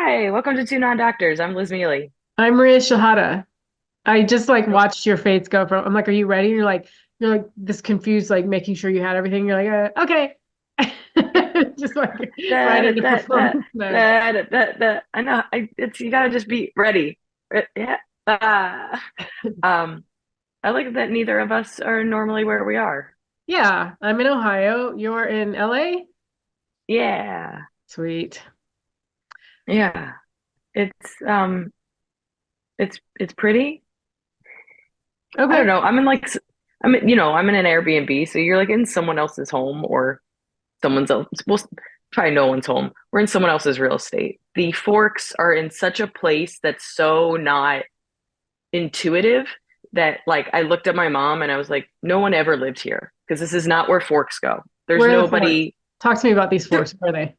Hi, welcome to Two Non-Doctors. I'm Liz Mealy. I'm Maria Shahada. I just like watched your face go from I'm like, are you ready? And you're like this confused, like making sure you had everything. You're like, okay. Just like right That into that that performance mode. that. I know. It's you gotta just be ready. Yeah. Ah. Um, I like that neither of us are normally where we are. Yeah, I'm in Ohio. You're in LA? Yeah. Sweet. Yeah. It's pretty. I don't Okay. know. I'm in an Airbnb, so you're like in someone else's home or someone's else. Well, probably no one's home. We're in someone else's real estate. The forks are in such a place that's so not intuitive that like I looked at my mom and I was like, no one ever lived here because this is not where forks go. There's Where are the forks? nobody. Talk to me about these forks. Where are they?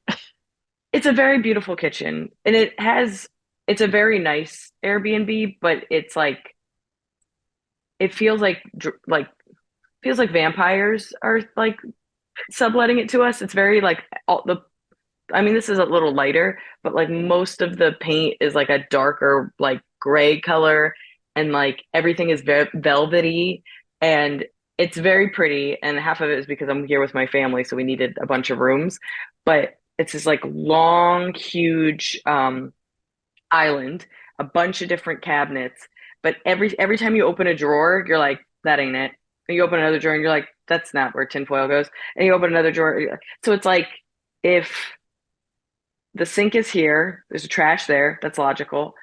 It's a very beautiful kitchen and it's a very nice Airbnb, but it's like it feels like vampires are like subletting it to us. It's very like all the I mean, this is a little lighter, but like most of the paint is like a darker, like gray color, and like everything is very velvety, and it's very pretty. And half of it is because I'm here with my family, so we needed a bunch of rooms. But it's this like long, huge island, a bunch of different cabinets. But every time you open a drawer, you're like, that ain't it. And you open another drawer, and you're like, that's not where tinfoil goes. And you open another drawer, so it's like if the sink is here. There's a trash there. That's logical.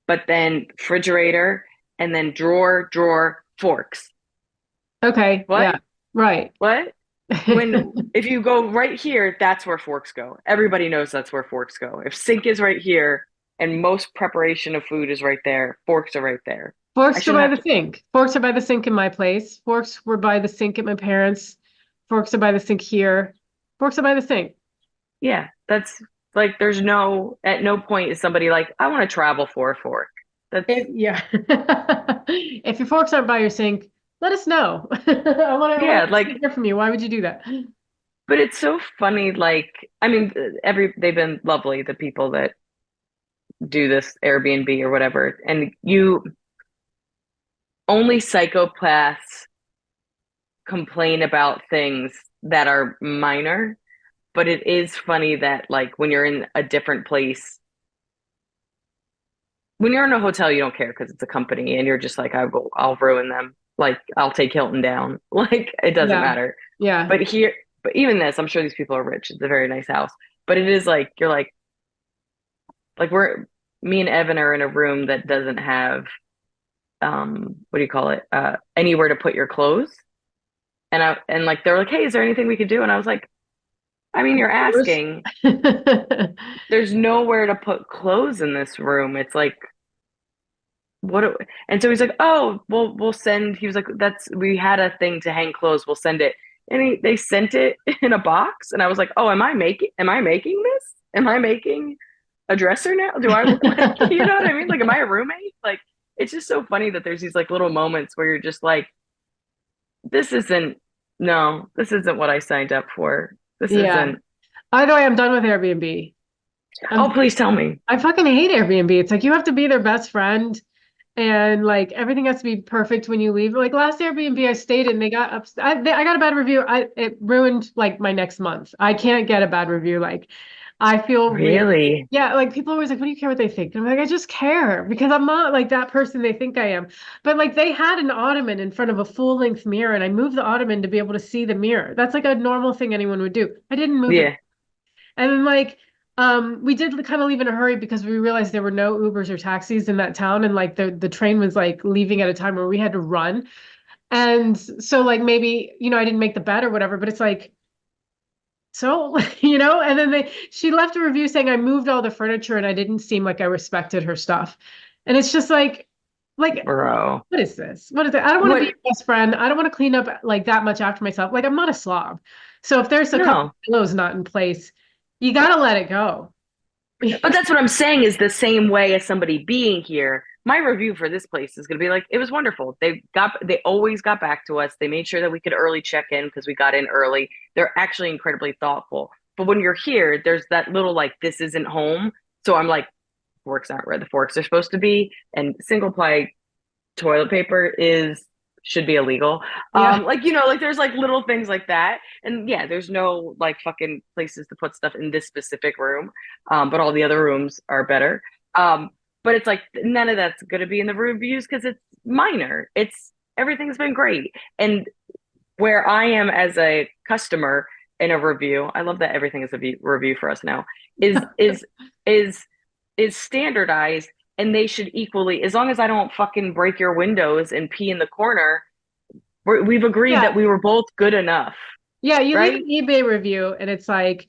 But then refrigerator and then drawer, forks. Okay. What? Yeah. Right. What? When if you go right here, that's where forks go. Everybody knows that's where forks go. If sink is right here and most preparation of food is right there, forks are right there. I Forks go shouldn't by have the to. sink. Forks are by the sink in my place. Forks were by the sink at my parents'. Forks are by the sink here. Forks are by the sink. Yeah, that's like there's no at no point is somebody like, I want to travel for a fork. That's Yeah. If your forks aren't by your sink, let us know. I want yeah, to like hear from you. Why would you do that? but it's so funny, like I mean, they've been lovely, the people that do this Airbnb or whatever. And you only psychopaths complain about things that are minor, but it is funny that like when you're in a different place, when you're in a hotel, you don't care because it's a company and you're just like, I'll ruin them. Like I'll take Hilton down. Like it doesn't Yeah. matter. Yeah. But here, but even this, I'm sure these people are rich. It's a very nice house. But it is like you're like we're me and Evan are in a room that doesn't have what do you call it? Anywhere to put your clothes. And like they're like, hey, is there anything we could do? And I was like, I mean, you're Yours? asking. There's nowhere to put clothes in this room. It's like and so he's like, oh, well, we'll send. He was like, that's we had a thing to hang clothes. We'll send it. And they sent it in a box. And I was like, oh, am I making this? Am I making a dresser now? Do I like, you know what I mean? Like, am I a roommate? Like, it's just so funny that there's these like little moments where you're just like, this isn't, no, this isn't what I signed up for. This Yeah. isn't, Either way, I'm done with Airbnb. oh, I'm please tell me. I fucking hate Airbnb. It's like you have to be their best friend and like everything has to be perfect when you leave. Like last Airbnb I stayed in, they got up I got a bad review. It ruined like my next month. I can't get a bad review. Like I feel really Really? yeah, like people are always like, what do you care what they think? And I'm like, I just care because I'm not like that person they think I am. But like they had an ottoman in front of a full-length mirror and I moved the ottoman to be able to see the mirror. That's like a normal thing anyone would do. I didn't move it. Yeah. And then like we did kind of leave in a hurry because we realized there were no Ubers or taxis in that town and like the train was like leaving at a time where we had to run. And so like maybe, I didn't make the bet or whatever, but it's like so, and then she left a review saying I moved all the furniture and I didn't seem like I respected her stuff. And it's just like Bro. what is this? What is it? I don't want to be What? your best friend. I don't want to clean up like that much after myself. Like I'm not a slob. So if there's a couple of No. pillows not in place, you gotta let it go. But that's what I'm saying is the same way as somebody being here. My review for this place is going to be like, it was wonderful. They always got back to us. They made sure that we could early check in because we got in early. They're actually incredibly thoughtful. But when you're here, there's that little like, this isn't home. So I'm like, forks aren't where the forks are supposed to be, and single ply toilet paper is should be illegal. Yeah. Like like there's like little things like that, and yeah, there's no like fucking places to put stuff in this specific room, but all the other rooms are better. Um, but it's like none of that's going to be in the reviews because it's minor. It's everything's been great, and where I am as a customer in a review, I love that everything is a review for us now. Is is standardized, and they should equally, as long as I don't fucking break your windows and pee in the corner, we've agreed Yeah. that we were both good enough, Yeah. You leave right? an eBay review and it's like,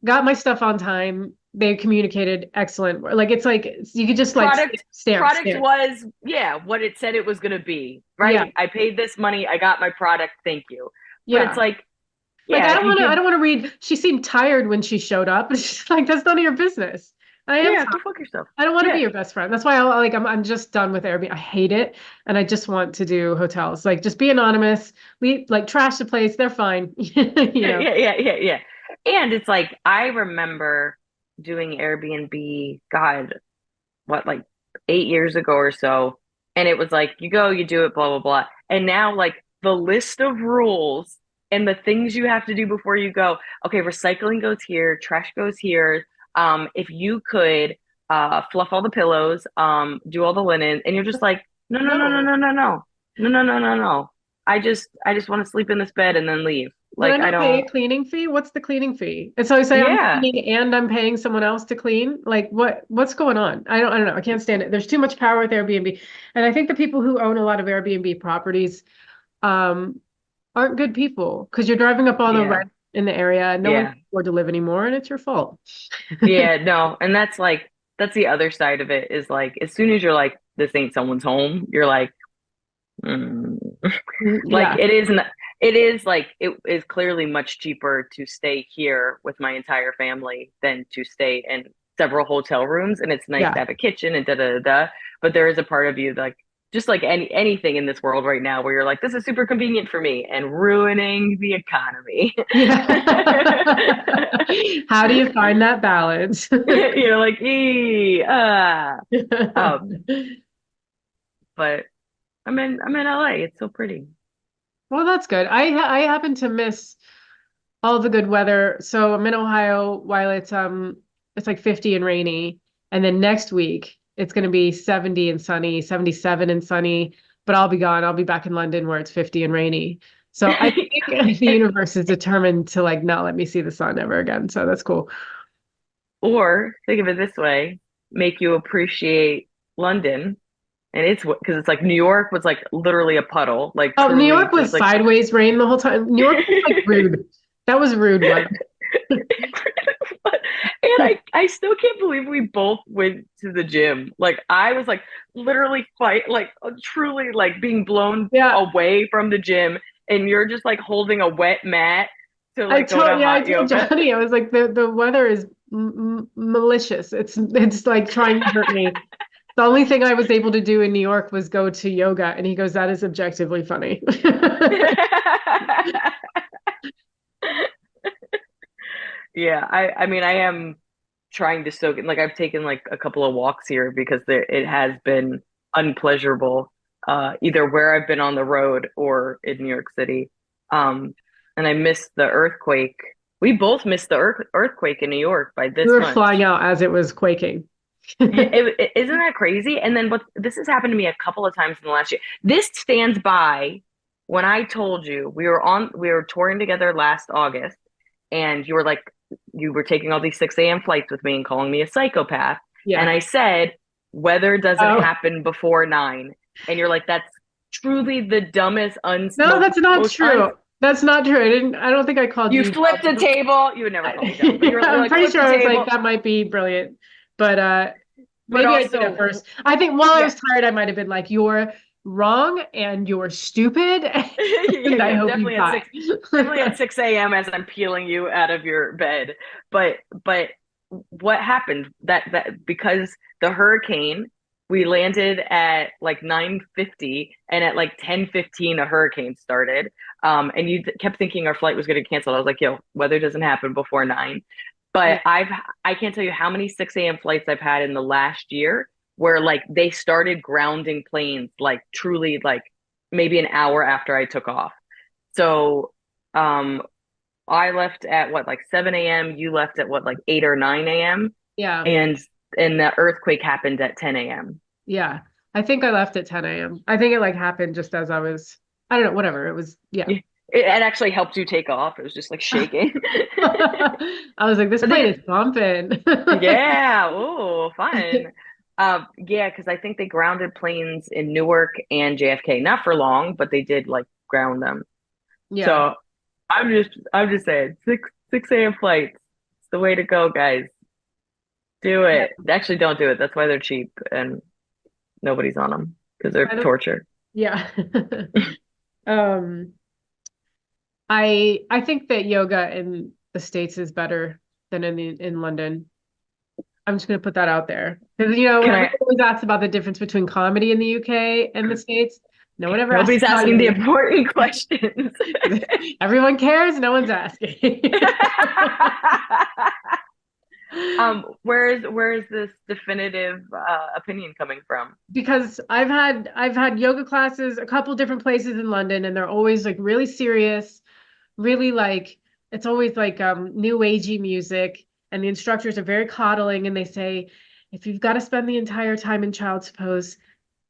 got my stuff on time. They communicated excellent. Like it's like you could just like Product stamp, product stamp. was, yeah, what it said it was going to be, Yeah. right? I paid this money, I got my product, thank you. But it's Yeah. like, Like yeah, if you I give, don't want to read. She seemed tired when she showed up. It's like that's none of your business. I am yeah, tired. go fuck yourself. I don't want to be Yeah. your best friend. That's why I'm just done with Airbnb. I hate it, and I just want to do hotels. Like just be anonymous. Leave like trash the place. They're fine. You know. Yeah. And it's like I remember doing Airbnb, God, what, like 8 years ago or so. And it was like you go, you do it, blah, blah, blah. And now like the list of rules and the things you have to do before you go, okay, recycling goes here, trash goes here. If you could fluff all the pillows, do all the linen, and you're just like, no, no, no, no, No. no, no, no, no, no, no, no, no. I just want to sleep in this bed and then leave. Did I Like I not pay don't, a cleaning fee? What's the cleaning fee? And so I say I'm yeah, cleaning and I'm paying someone else to clean. Like what's going on? I don't know. I can't stand it. There's too much power with Airbnb. And I think the people who own a lot of Airbnb properties um aren't good people because you're driving up all the yeah, rent in the area. No one yeah. can afford to live anymore, and it's your fault. Yeah, no, and that's the other side of it is like as soon as you're like this ain't someone's home, you're like mm. Like Yeah, it is like it is clearly much cheaper to stay here with my entire family than to stay in several hotel rooms, and it's nice to yeah. have a kitchen and da da da da. But there is a part of you like just like anything in this world right now where you're like this is super convenient for me and ruining the economy. Yeah. How do you find that balance? You're like, um, but I'm in LA. It's so pretty. Well, that's good. I happen to miss all the good weather. So I'm in Ohio while it's like 50 and rainy. And then next week it's gonna be 70 and sunny, 77 and sunny, but I'll be gone. I'll be back in London where it's 50 and rainy. So I think the universe is determined to like not let me see the sun ever again. So that's cool. Or think of it this way, make you appreciate London. And it's because it's like New York was like literally a puddle, like Oh, New truly York just was like sideways rain the whole time. New York was like rude. That was rude weather. and I still can't believe we both went to the gym. Like I was like literally like truly like being blown Yeah, away from the gym, and you're just like holding a wet mat to like go to I hot told yoga. Johnny, I was like, the weather is malicious. It's like trying to hurt me. The only thing I was able to do in New York was go to yoga, and he goes, "That is objectively funny." Yeah, I mean I am trying to soak in. Like I've taken like a couple of walks here because it has been unpleasurable, either where I've been on the road or in New York City. And I missed the earthquake. We both missed the earthquake in New York by We this were flying much. out as it was quaking. Isn't that crazy? And then what this has happened to me a couple of times in the last year. This stands by when I told you we were touring together last August, and you were like you were taking all these 6 a.m. flights with me and calling me a psychopath. And Yeah. I said, weather doesn't Oh, happen before 9. And you're like, that's truly the dumbest, no, that's not most un true. That's not true. I don't think I called you you flipped a dumb. table. You would never call me dumb, but you're I'm like, pretty flip sure the I was like, table. that might be brilliant. But But maybe I did at also, first. I think while I yeah, was tired, I might have been like, you're wrong and you're stupid, and I yeah, hope you definitely at die. 6, definitely at 6 a.m. as I'm peeling you out of your bed. But what happened that because the hurricane, we landed at like 9:50, and at like 10:15 a hurricane started. And you kept thinking our flight was going to cancel. I was like, yo, weather doesn't happen before 9. But Yeah. I can't tell you how many 6 a.m. flights I've had in the last year where like they started grounding planes like truly like maybe an hour after I took off. So um I left at what like 7 a.m. You left at what like 8 or 9 a.m. Yeah. and and the earthquake happened at 10 a.m. Yeah. I think I left at 10 a.m. I think it like happened just as I was, I don't know, whatever. It was, yeah. It actually helped you take off. It was just like shaking. I was like, this But they plane did, is bumping. yeah. Oh, fun. Yeah, because I think they grounded planes in Newark and JFK, not for long, but they did like ground them. Yeah. So I'm just saying, six a.m. flights. It's the way to go, guys. Do Yeah. it. Actually, don't do it. That's why they're cheap and nobody's on them because they're I don't, torture. yeah. Um, I think that yoga in the States is better than in London. I'm just gonna put that out there. Because Can everyone I? always asks about the difference between comedy in the UK and the States. No one ever asks Nobody's about asking the yoga. important questions. Everyone cares, no one's asking. Where is this definitive opinion coming from? Because I've had yoga classes a couple different places in London, and they're always like really serious, really like it's always like new agey music, and the instructors are very coddling, and they say, if you've got to spend the entire time in child's pose,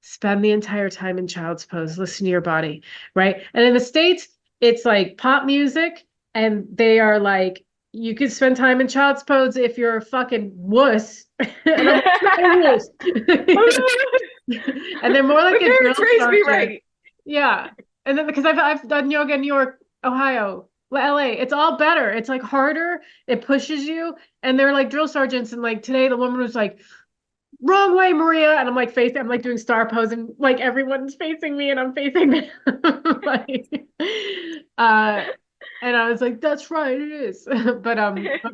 spend the entire time in child's pose. Listen to your body, right? And in the States, it's like pop music, and they are like, you can spend time in child's pose if you're a fucking wuss. And I'm like, no wuss. And they're more My like a drill parents raised me sergeant. right. Yeah. And then because I've done yoga in New York, Ohio, LA, it's all better. It's like harder. It pushes you. And they're like drill sergeants. And like today, the woman was like, wrong way, Maria. And I'm like doing star pose, and like everyone's facing me and I'm facing them. Like, uh, and I was like, that's right, it is. But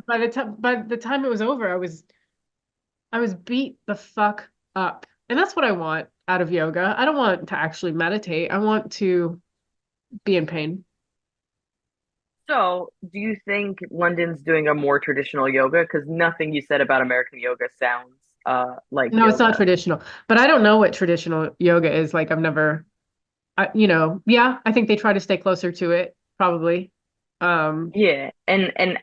by the time it was over, I was beat the fuck up. And that's what I want out of yoga. I don't want to actually meditate. I want to be in pain. So, do you think London's doing a more traditional yoga? Because nothing you said about American yoga sounds like No, it's not yoga. traditional. But I don't know what traditional yoga is. Like I've never yeah, I think they try to stay closer to it, probably. Um, Yeah, and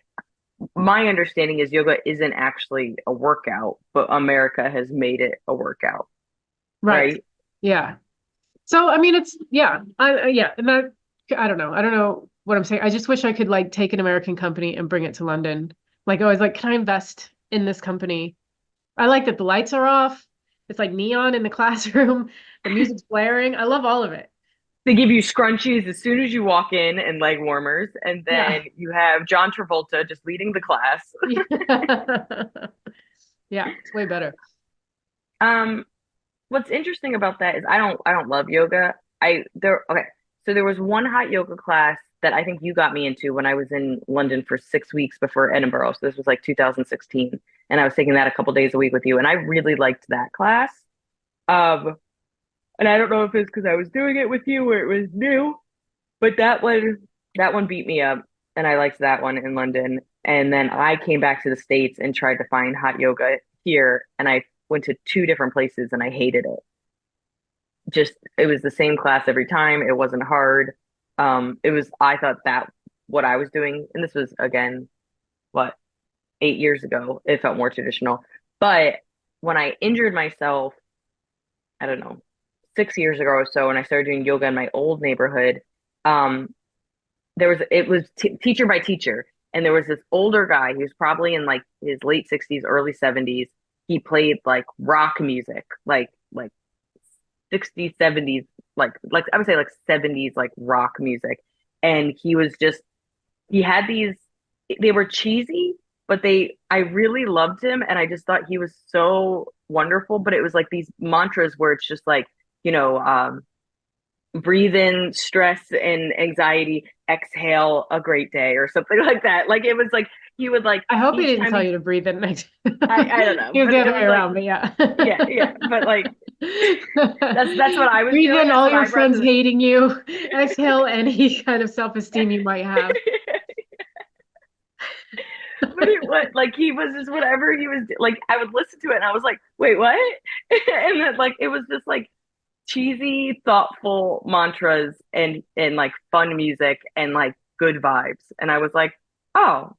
my understanding is yoga isn't actually a workout, but America has made it a workout, right. right? Yeah. So I mean it's yeah. Yeah, and that I don't know. I don't know what I'm saying. I just wish I could like take an American company and bring it to London. Like I was like, can I invest in this company? I like that the lights are off. It's like neon in the classroom. The music's blaring. I love all of it. They give you scrunchies as soon as you walk in and leg warmers, and Yeah. then you have John Travolta just leading the class. Yeah, it's way better. Um, what's interesting about that is I don't love yoga. Okay. So there was one hot yoga class that I think you got me into when I was in London for 6 weeks before Edinburgh. So this was like 2016, and I was taking that a couple days a week with you, and I really liked that class. Um, and I don't know if it's because I was doing it with you or it was new, but that one beat me up, and I liked that one in London. And then I came back to the States and tried to find hot yoga here, and I went to two different places and I hated it. Just it was the same class every time. It wasn't hard. It was I thought that what I was doing, and this was again, what, 8 years ago, it felt more traditional. But when I injured myself, I don't know, 6 years ago or so, and I started doing yoga in my old neighborhood, um, it was teacher by teacher, and there was this older guy. He was probably in like his late 60s, early 70s. He played like rock music, like 60s, 70s, like I would say like 70s like rock music. And he had these, they were cheesy, but I really loved him, and I just thought he was so wonderful. But it was like these mantras where it's just like, you know, breathe in stress and anxiety, exhale a great day or something like that. Like it was like he would like I hope he each didn't time tell you to breathe in next. I don't know, He was but the it other way was like, around, but yeah. yeah, but like that's what I was Breathe doing. in That's all what your I brought friends to hating you. Exhale any kind of self-esteem you might have. the But it was like he was just whatever he was like. I would listen to it and I was like, wait, what? And then like it was just like cheesy, thoughtful mantras and like fun music and like good vibes. And I was like, oh,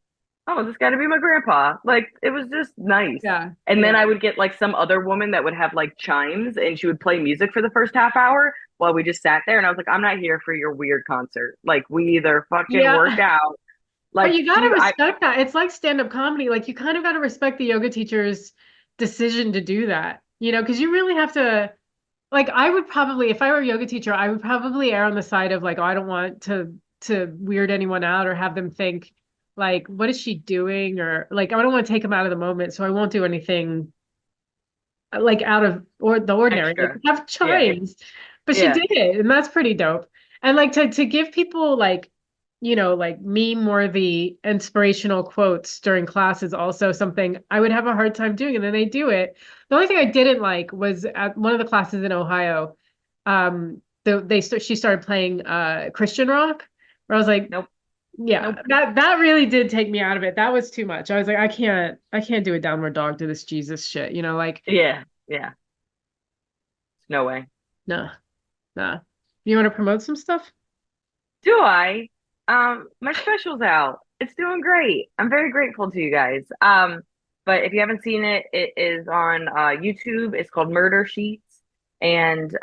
oh, this got to be my grandpa. Like it was just nice. Yeah, And then yeah. I would get like some other woman that would have like chimes and she would play music for the first half hour while we just sat there. And I was like, I'm not here for your weird concert. Like we either fucking work Yeah. out. But Like you gotta I respect that. It's like stand-up comedy. Like you kind of gotta respect the yoga teacher's decision to do that, because you really have to, like, I would probably, if I were a yoga teacher, I would probably err on the side of like, oh, I don't want to weird anyone out or have them think like, what is she doing? Or like, I don't want to take them out of the moment, so I won't do anything like out of or the ordinary, like extra. have Yeah. chimes. But she Yeah. did it, and that's pretty dope. And like to give people like, like meme worthy inspirational quotes during class is also something I would have a hard time doing, and then they do it. The only thing I didn't like was at one of the classes in Ohio, she started playing Christian rock, where I was like, Nope. yeah, Nope. that really did take me out of it. That was too much. I was like, I can't do a downward dog to this Jesus shit, like. Yeah. Yeah. No way. No. Nah. You want to promote some stuff? Do I? My special's out. It's doing great. I'm very grateful to you guys. But if you haven't seen it, it is on YouTube. It's called Murder Sheets. And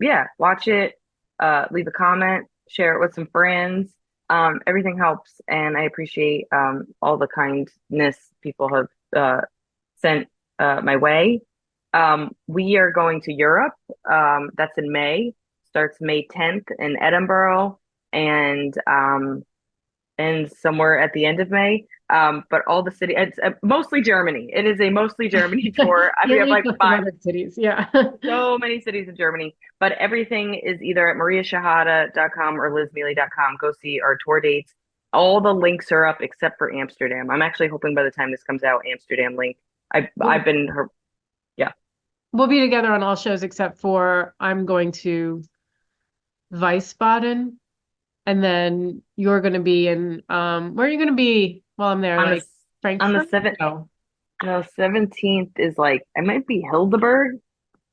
yeah, watch it, leave a comment, share it with some friends. Everything helps, and I appreciate all the kindness people have sent my way. We are going to Europe. That's in May. Starts May 10th in Edinburgh and somewhere at the end of May. But all the city, it's mostly Germany. It is a mostly Germany tour. We Can't have leave like us some five, other cities. Yeah. so many cities in Germany, but everything is either at mariashahada.com or lizmealy.com. Go see our tour dates. All the links are up except for Amsterdam. I'm actually hoping by the time this comes out, Amsterdam link. We'll, I've been her, yeah. we'll be together on all shows except for I'm going to Wiesbaden, and then you're going to be in where are you going to be while I'm there? On the Like on the Frankfurt? seventh, Oh, no, 17th is like I might be Hildeberg.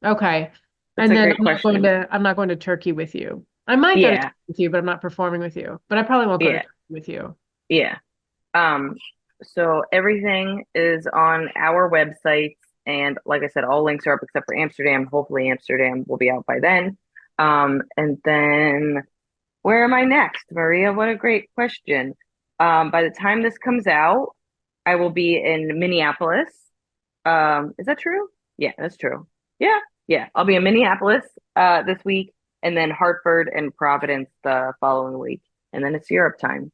okay. That's And a then great question. I'm not going to Turkey with you. I might go to Yeah, Turkey with you, but I'm not performing with you. But I probably won't go to yeah, Turkey with you. yeah. Um, so everything is on our website, and like I said, all links are up except for Amsterdam. Hopefully, Amsterdam will be out by then. And then where am I next, Maria? What a great question. By the time this comes out, I will be in Minneapolis. Is that true? Yeah, that's true. Yeah, yeah. I'll be in Minneapolis this week, and then Hartford and Providence the following week, and then it's Europe time.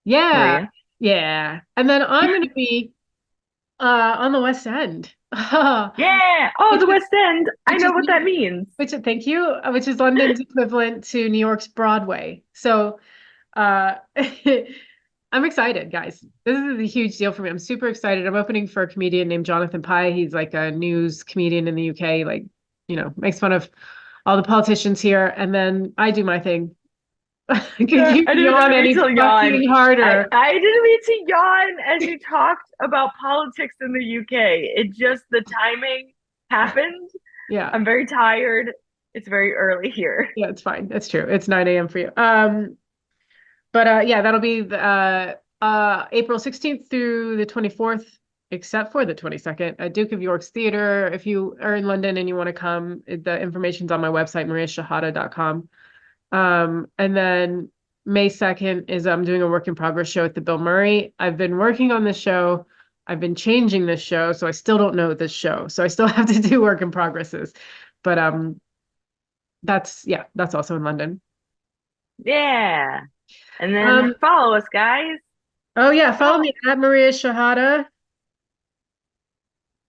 Yeah. Maria. Yeah. And then I'm going to be on the West End. Yeah. Oh, Which the is West End. I which know is what that means. thank you, which is London's equivalent to New York's Broadway. So I'm excited, guys. This is a huge deal for me. I'm super excited. I'm opening for a comedian named Jonathan Pye. He's like a news comedian in the UK, like, makes fun of all the politicians here. And then I do my thing. Could you I yawn didn't mean any to yawn. fucking harder? I didn't mean to yawn as you talked about politics in the UK. It just the timing happened. Yeah. I'm very tired. It's very early here. Yeah, it's fine. That's true. It's 9 a.m. for you. But yeah, that'll be April 16th through the 24th, except for the 22nd at Duke of York's Theater. If you are in London and you want to come, the information's on my website, mariashahada.com. And then May 2nd is I'm doing a work in progress show at the Bill Murray. I've been working on this show. I've been changing this show, so I still don't know this show. So I still have to do work in progresses. But that's also in London. Yeah. And then Um, follow us, guys. oh yeah, follow Follow, me at Maria Shahada.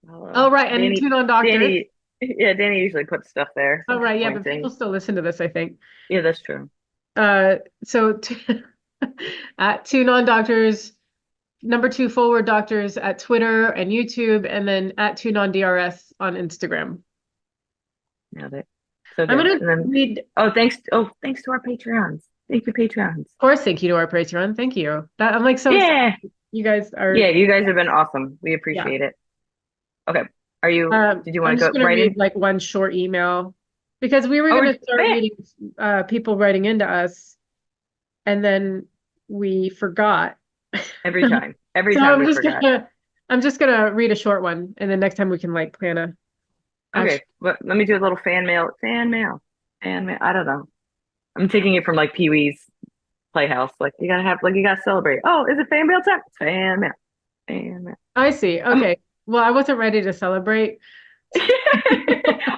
Oh, follow. right, and Tune on Doctors. Danny usually puts stuff there, Oh, so right, yeah, but people pointing. still listen to this, I think. Yeah, that's true. So at Tune on Doctors, number two Forward Doctors at Twitter and YouTube, and then at Tune on DRS on Instagram. Nailed it. So I'm good. gonna And then, read, thanks to our Patreons. Thank you, Patreons. of course, thank you to our Patreon. Thank you. That I'm like so excited. Yeah. You guys are, Yeah, you guys have been awesome. We yeah. appreciate it. Okay. Did you I'm want to just go gonna right read in? like one short email because we were Oh, gonna start bet. reading people writing into us, and then we forgot. Every time. Every So time we forgot. I'm just gonna read a short one, and then next time we can like plan a Okay, action. let me do a little fan mail. Fan mail. Fan mail. I don't know. I'm taking it from like Pee Wee's Playhouse. Like you gotta have like you gotta celebrate. Oh, is it fan mail time? It's fan mail. Fan mail. I see. Um, Okay. Well, I wasn't ready to celebrate.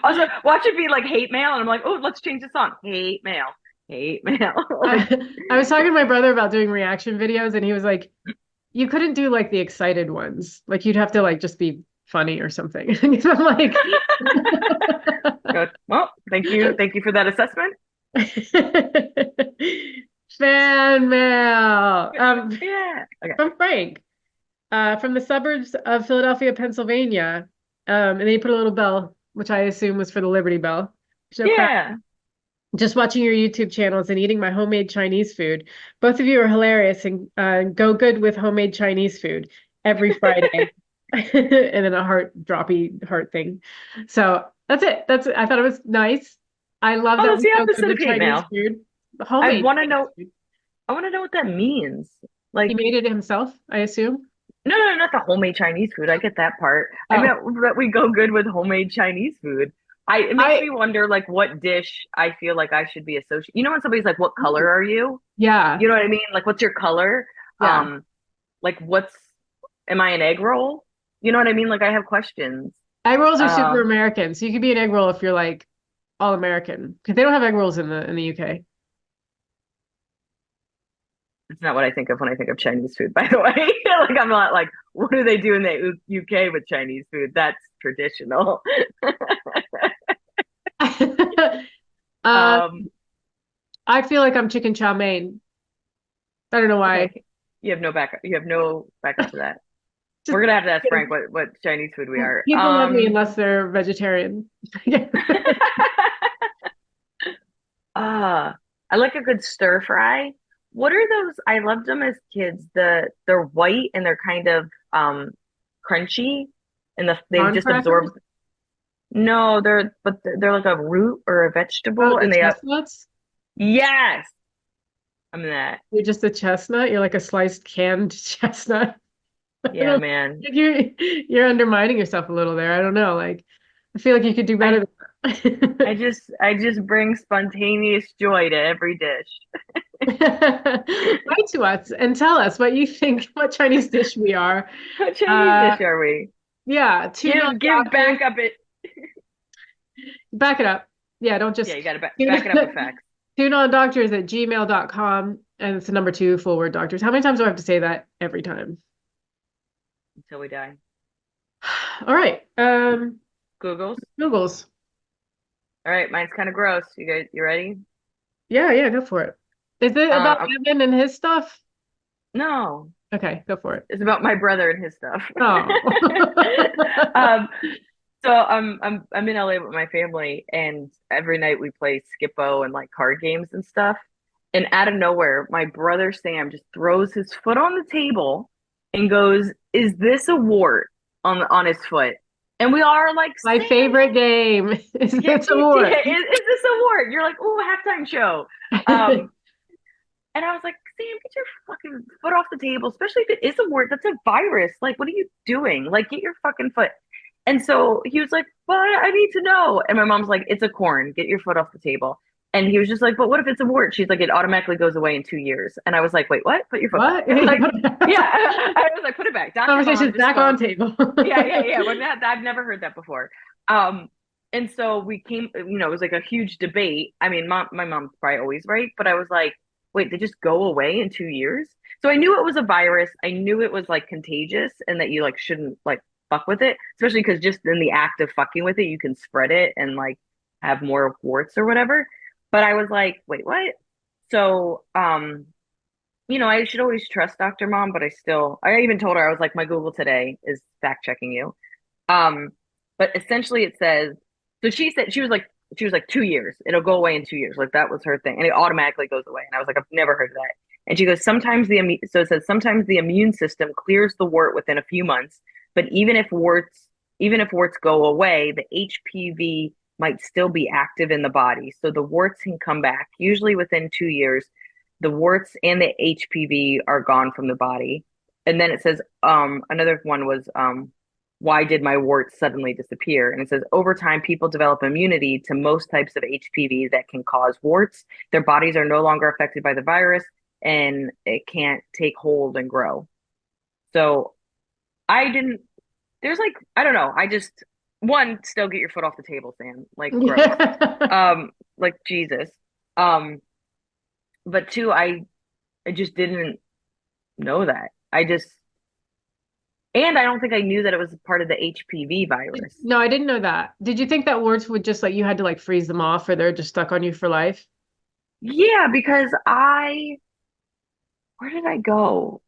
also, watch it be like hate mail, and I'm like, oh, let's change the song. Hate mail. Hate mail. Like, I was talking to my brother about doing reaction videos, and he was like, "You couldn't do like the excited ones. Like you'd have to like just be funny or something." And I'm like, well, thank you for that assessment. fan mail. Yeah. Okay. From Frank, from the suburbs of Philadelphia, Pennsylvania. And then he put a little bell, which I assume was for the Liberty Bell. So crap. Yeah. Just watching your YouTube channels and eating my homemade Chinese food. Both of you are hilarious and go good with homemade Chinese food every Friday. And then a droppy heart thing. So that's it. I thought it was nice. I love Oh, that that's we the go good opposite of with hate Chinese mail. food. I Homemade want to Chinese know. food. I want to know what that means. He Like, made it himself, I assume. no, not the homemade Chinese food. I get that part. I Oh, meant that we go good with homemade Chinese food. It makes I me wonder, like, what dish I feel like I should be associated. You know, when somebody's like, "What color are you?" yeah, You know what I mean? Like, what's your color? yeah. Like, am I an egg roll? You know what I mean? Like, I have questions. Egg rolls are super Um, American, so you could be an egg roll if you're like all American because they don't have egg rolls in the UK. it's not what I think of when I think of Chinese food, by the way. Like, I'm not like, what do they do in the UK with Chinese food? That's traditional. Um, Um, I feel like I'm chicken chow mein. I don't know why. okay. You have no backup. You have no backup to that. Just We're gonna have to ask Frank what Chinese food we are. people love me unless they're vegetarian. I like a good stir fry. What are those? I loved them as kids. They're white and they're kind of crunchy, and they Prawn just crackers? absorb. No, they're like a root or a Oh, vegetable, the and they have chestnuts? yes. I'm that. You're just a chestnut. You're like a sliced canned chestnut. I Yeah, don't, man. you're undermining yourself a little there. I don't know. Like, I feel like you could do better I than that. I just bring spontaneous joy to every dish. Write to us and tell us what you think, what Chinese dish we are. What Chinese Uh, dish are we? yeah, two Give non-doctors. back up it. Back it up. Yeah, don't Yeah, just you got to two, back it up with facts two non-doctors at gmail.com. And it's the number two full word doctors. How many times do I have to say that every time? until we die. All right. Googles. Google's. All right, mine's kind of gross. You ready? Yeah, yeah, go for it. Is it about Um, Evan and his stuff? no, Okay, go for it. it's about my brother and his stuff. Oh. um, so I'm in LA with my family, and every night we play Skippo and like card games and stuff. And out of nowhere, my brother Sam just throws his foot on the table and goes, "Is this a wart on his foot?" And we all are like, My "Sam, favorite game is yeah, this award. is this a wart?" You're like, "Oh, halftime show." Um, and I was like, Sam, get your fucking foot off the table, especially if it is a wart. That's a virus. Like, what are you doing? Like, get your fucking foot. And so he was like, well, I need to know. And my mom's like, it's a corn. Get your foot off the table. And he was just like, but what if it's a wart? She's like, it automatically goes away in 2 years. And I was like, wait, what? Put your foot back. What? Like, yeah. I was like, put it back. Dr. Mom Conversation's just back on spoke. table. Yeah. I've never heard that before. And so we came, it was like a huge debate. I mean, my mom's probably always right, but I was like, wait, they just go away in 2 years? So I knew it was a virus. I knew it was like contagious and that you like shouldn't like fuck with it, especially because just in the act of fucking with it, you can spread it and like have more warts or whatever. But I was like, wait, what? So, I should always trust Dr. Mom, but I even told her, I was like, my Google today is fact checking you. Um, but essentially it says, so she was like 2 years. It'll go away in 2 years. Like that was her thing. And it automatically goes away. And I was like, I've never heard of that. And she goes, sometimes so it says sometimes the immune system clears the wart within a few months, but even if warts go away, the HPV might still be active in the body. So the warts can come back. Usually within 2 years, the warts and the HPV are gone from the body. And then it says, another one was, why did my warts suddenly disappear? And it says, over time, people develop immunity to most types of HPV that can cause warts. Their bodies are no longer affected by the virus and it can't take hold and grow. So I didn't, there's like, I don't know. I just, one, still get your foot off the table, Sam. Like, gross. Yeah. Like Jesus. Um, but two, I just didn't know that. And I don't think I knew that it was part of the HPV virus. No, I didn't know that. Did you think that warts would just like you had to like freeze them off or they're just stuck on you for life? Yeah, because where did I go?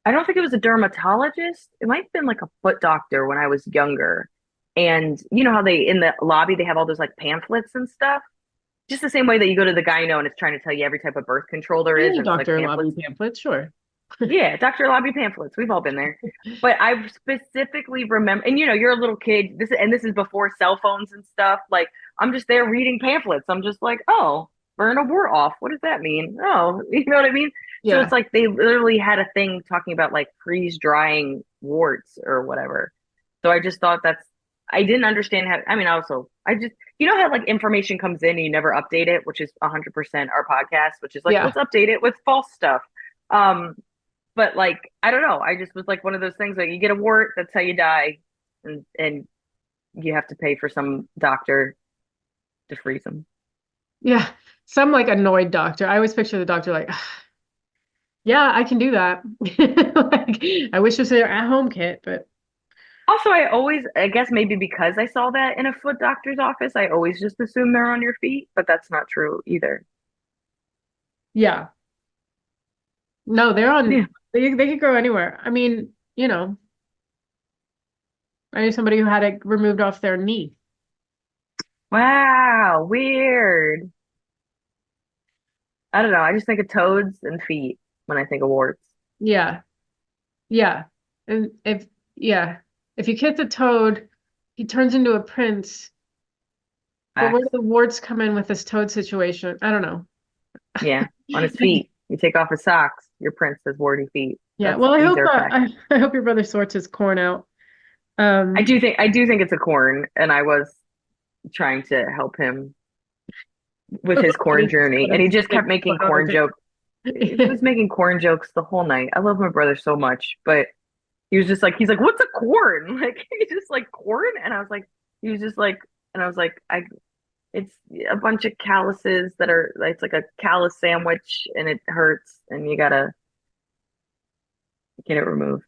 I don't think it was a dermatologist. It might have been like a foot doctor when I was younger. And you know how in the lobby, they have all those like pamphlets and stuff? Just the same way that you go to the gyno and it's trying to tell you every type of birth control there is, Yeah, and it's like Dr. Lobby pamphlets. pamphlet, sure. Yeah, Dr. Lobby pamphlets. We've all been there. But I specifically remember, and you're a little kid. This is before cell phones and stuff. Like I'm just there reading pamphlets. I'm just like, oh, burn a wart off. What does that mean? Oh, you know what I mean? So Yeah. it's like they literally had a thing talking about like freeze drying warts or whatever. So I just thought I didn't understand how, I mean, also, I just, how like information comes in and you never update it, which is 100% our podcast, which is like, Yeah. let's update it with false stuff. Um, but like, I don't know. I just was like one of those things like you get a wart, that's how you die. And you have to pay for some doctor to freeze them. Yeah. Some like annoyed doctor. I always picture the doctor like, yeah, I can do that. Like, I wish it was their at-home kit, but Also, I guess maybe because I saw that in a foot doctor's office, I always just assume they're on your feet, but that's not true either. yeah. No, they're on, Yeah. they could grow anywhere. I mean, I knew somebody who had it removed off their knee. Wow, weird. I don't know. I just think of toads and feet when I think of warts. Yeah. Yeah. And yeah, if you kiss a toad, he turns into a prince. But where do Facts. the warts come in with this toad situation? I don't know. Yeah, on his feet. You take off his socks, your prince has warty feet. Yeah. Well, These are facts. I hope your brother sorts his corn out. Um, I do think it's a corn, and I was trying to help him with his what corn is this journey, kind and of he just sick kept making corn fuck? jokes. He was making corn jokes the whole night. I love my brother so much, but he was just like, he's like, "What's a corn?" Like he's just like corn, and I was like, he was just like, and I was like, it's a bunch of calluses that are, it's like a callus sandwich, and it hurts, and you gotta get it removed.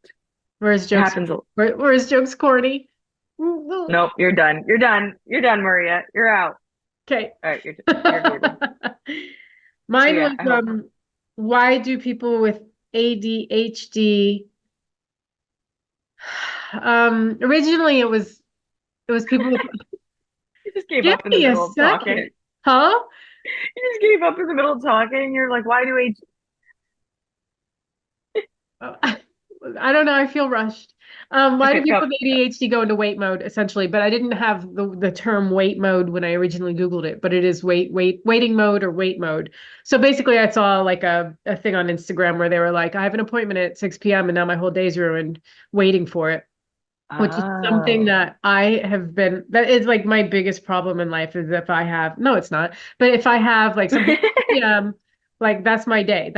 Where his It jokes, happens. where his jokes corny. Nope, you're done. You're done. You're done, Maria. You're out. Okay. All right, you're good. So Mine yeah, was I hope why do people with ADHD originally it was people with you just gave give up in the me a middle of talking. second. Huh? You just gave up in the middle of talking. You're like, why do age? I don't know. I feel rushed. Why do Okay, people go. with ADHD go into wait mode essentially? But I didn't have the term wait mode when I originally Googled it, but it is waiting mode or wait mode. So basically I saw like a thing on Instagram where they were like, I have an appointment at 6 p.m. and now my whole day's ruined waiting for it, which is something Oh, that that is like my biggest problem in life is if I have, no, it's not, but if I have like something at 6 p.m., like that's my day.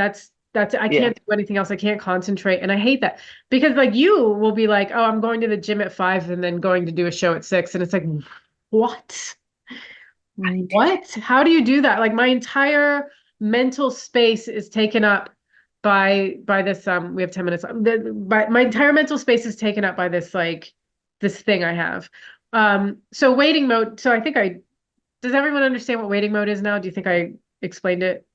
I yeah. can't do anything else. I can't concentrate. And I hate that because like you will be like, oh, I'm going to the gym at 5 and then going to do a show at 6. And it's like, what? What? How do you do that? Like my entire mental space is taken up by this we have 10 minutes. My entire mental space is taken up by this like this thing I have. So waiting mode. So I think I does everyone understand what waiting mode is now? Do you think I explained it?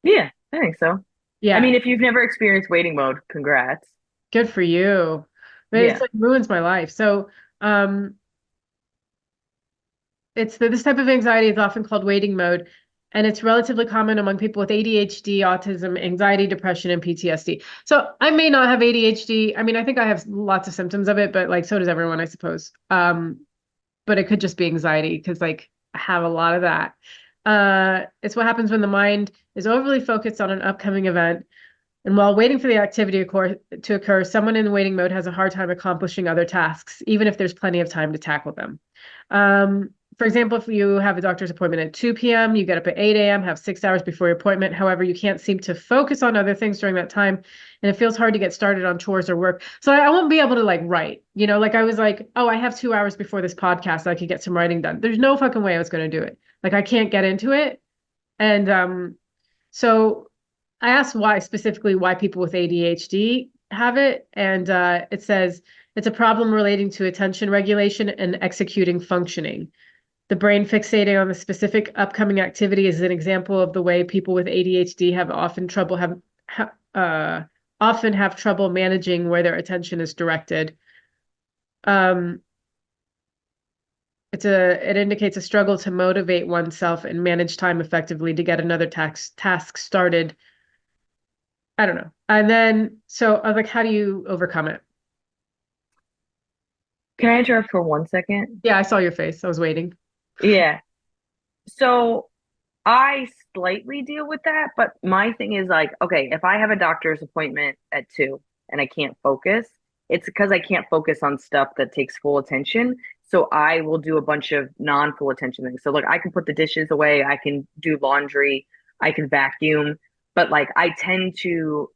Yeah, I think so. I Yeah, mean, if you've never experienced waiting mode, congrats. good for you. But it's Yeah. like ruins my life. So um this type of anxiety is often called waiting mode. and it's relatively common among people with ADHD, autism, anxiety, depression, and PTSD. So I may not have ADHD. I mean, I think I have lots of symptoms of it, but like so does everyone, I suppose. But it could just be anxiety because like I have a lot of that. It's what happens when the mind is overly focused on an upcoming event. And while waiting for the activity to occur, someone in waiting mode has a hard time accomplishing other tasks, even if there's plenty of time to tackle them. For example, if you have a doctor's appointment at 2 p.m., you get up at 8 a.m., have 6 hours before your appointment. However, you can't seem to focus on other things during that time, and it feels hard to get started on chores or work. So I won't be able to like write, like I was like, oh, I have 2 hours before this podcast, I could get some writing done. There's no fucking way I was going to do it. Like I can't get into it. And so I asked why people with ADHD have it, and it says it's a problem relating to attention regulation and executing functioning. The brain fixating on the specific upcoming activity is an example of the way people with ADHD often have trouble managing where their attention is directed. Um, it indicates a struggle to motivate oneself and manage time effectively to get another task started. I don't know. And then so I was like, how do you overcome it? Can I interrupt for 1 second? Yeah, I saw your face. I was waiting. Yeah. So I slightly deal with that, but my thing is like, okay, if I have a doctor's appointment at 2 and I can't focus, it's because I can't focus on stuff that takes full attention. So I will do a bunch of non-full attention things. So like I can put the dishes away, I can do laundry, I can vacuum, but like I tend to,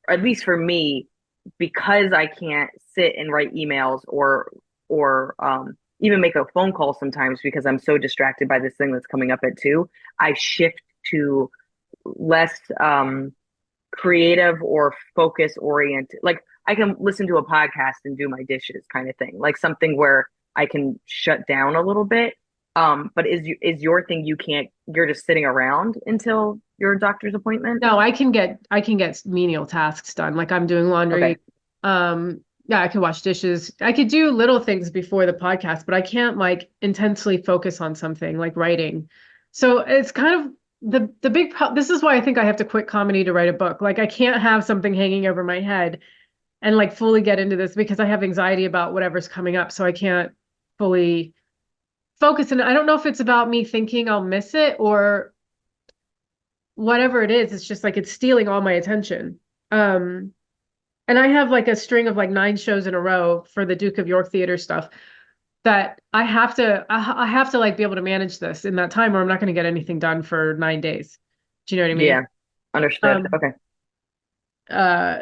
or at least for me, because I can't sit and write emails or even make a phone call sometimes because I'm so distracted by this thing that's coming up at 2, I shift to less creative or focus oriented. Like I can listen to a podcast and do my dishes kind of thing. Like something where I can shut down a little bit. But is your thing you're just sitting around until your doctor's appointment? No, I can get menial tasks done. Like I'm doing Okay. laundry. Yeah, I can wash dishes. I could do little things before the podcast, but I can't like intensely focus on something like writing. So it's kind of the big pro this is why I think I have to quit comedy to write a book. Like I can't have something hanging over my head and like fully get into this because I have anxiety about whatever's coming up. So I can't fully focus. And I don't know if it's about me thinking I'll miss it or whatever it is. It's just like it's stealing all my attention. Um, and I have like a string of like 9 shows in a row for the Duke of York Theater stuff that I have to like be able to manage this in that time or I'm not going to get anything done for 9 days. Do you know what I mean? Yeah. Understood. Um, Okay. uh,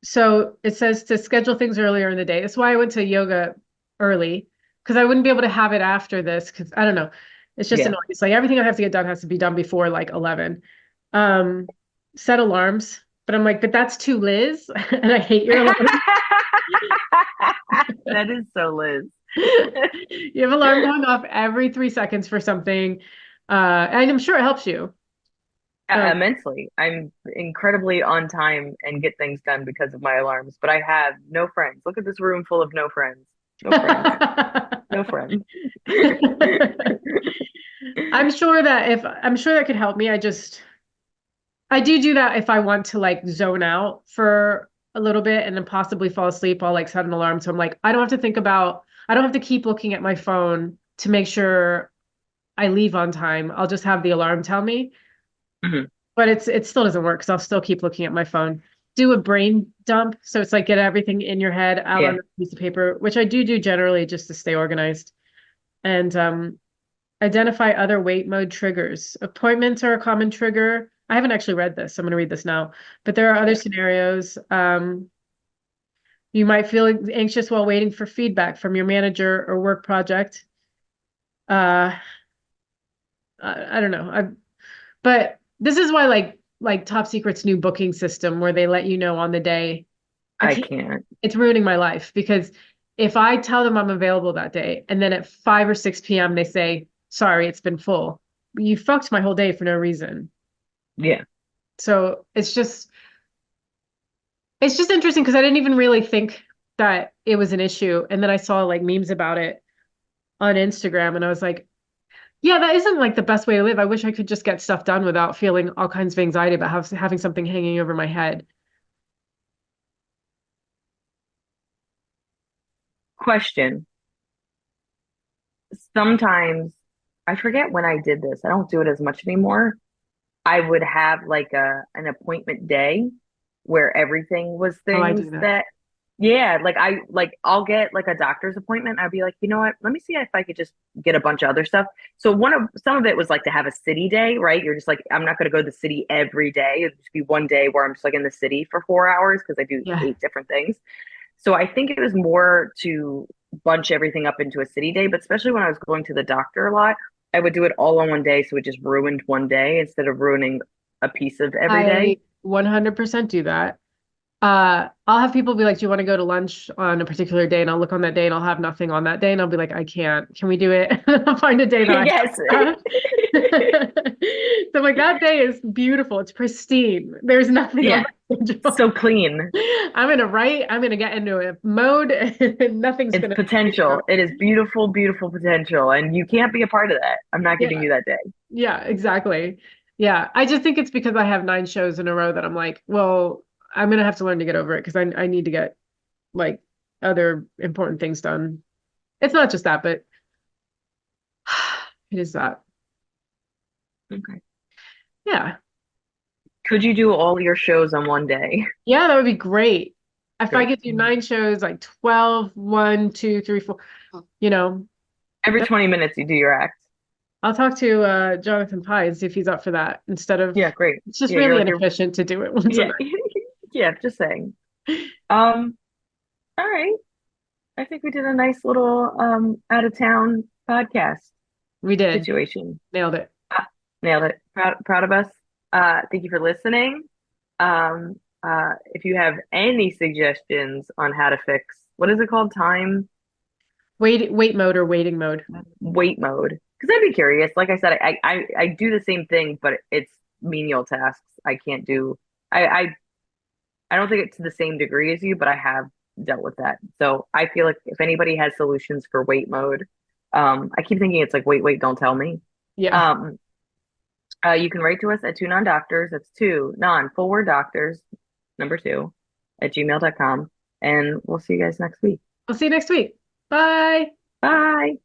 so it says to schedule things earlier in the day. That's why I went to yoga early because I wouldn't be able to have it after this because I don't know. It's just Yeah. annoying. It's like everything I have to get done has to be done before like 11. Um, Set alarms, but I'm like, but that's too Liz, and I hate your alarm. That is so Liz. You have alarm going off every 3 seconds for something, and I'm sure it helps you. Um, Immensely. I'm incredibly on time and get things done because of my alarms, but I have no friends. Look at this room full of no friends. No friends. No friends. I'm sure that could help me. I do that if I want to like zone out for a little bit and then possibly fall asleep. I'll like set an alarm. So I'm like, I don't have to keep looking at my phone to make sure I leave on time. I'll just have the alarm tell me. Mhm. But it still doesn't work because I'll still keep looking at my phone. Do a brain dump. So it's like get everything in your head out on Yeah, a piece of paper, which I do generally just to stay organized. And identify other wait mode triggers. Appointments are a common trigger. I haven't actually read this. So I'm going to read this now. But there are other scenarios. You might feel anxious while waiting for feedback from your manager or work project. Uh, I don't know. But this is why like Top Secret's new booking system where they let you know on the day. I I can't, can't. it's ruining my life because if I tell them I'm available that day and then at 5 or 6 p.m. they say, sorry, it's been full. You fucked my whole day for no reason. Yeah, So it's just interesting because I didn't even really think that it was an issue. And then I saw like memes about it on Instagram and I was like, Yeah, that isn't like the best way to live. I wish I could just get stuff done without feeling all kinds of anxiety about having something hanging over my head. Question. Sometimes I forget when I did this. I don't do it as much anymore. I would have like a an appointment day where everything was Oh, I things do that. that yeah, I'll get like a doctor's appointment. I'd be like, you know what? Let me see if I could just get a bunch of other stuff. So one of some of it was like to have a city day, right? You're just like, I'm not gonna go to the city every day. It'd just be one day where I'm just like in the city for 4 hours because I do Yeah. 8 different things. So I think it was more to bunch everything up into a city day, but especially when I was going to the doctor a lot, I would do it all on one day. So it just ruined one day instead of ruining a piece of every day. I 100% do that. I'll have people be like, "Do you want to go to lunch on a particular day?" And I'll look on that day and I'll have nothing on that day, and I'll be like, "I can't. Can we do it?" I'll find a day that I Yes. have. So like that day is beautiful. It's pristine. There's nothing on Yeah. my schedule. So clean. I'm gonna write. I'm gonna get into a mode, and nothing's It's gonna potential. interrupt. It is beautiful, beautiful potential. And you can't be a part of that. I'm not giving Yeah, you that day. yeah, exactly. Yeah, I just think it's because I have 9 shows in a row that I'm like, well, I'm gonna have to learn to get over it because I need to get like other important things done. It's not just that, but it is that. Okay. Yeah. Could you do all your shows on one day? Yeah, that would be great. If I Great. could do 9 shows, like 12, 1, 2, 3, 4, you know, Every that, 20 minutes you do your act. I'll talk to Jonathan Pye and see if he's up for that instead of Yeah, great. it's just Yeah, you're really like you're inefficient to do it once a yeah. night. Yeah, just saying. All right. I think we did a nice little out of town podcast We did. situation. Nailed it. Ah, nailed it. Proud of us. Thank you for listening. If you have any suggestions on how to fix what is it called? Time Wait mode or waiting mode. wait mode. Because I'd be curious. Like I said, I do the same thing, but it's menial tasks. I can't do I, I I don't think it's to the same degree as you, but I have dealt with that. So I feel like if anybody has solutions for wait mode, I keep thinking it's like wait, don't tell me. Yeah. Um, you can write to us at two non-doctors. That's two non-full word doctors, number two, at gmail.com. And we'll see you guys next week. I'll see you next week. Bye. Bye.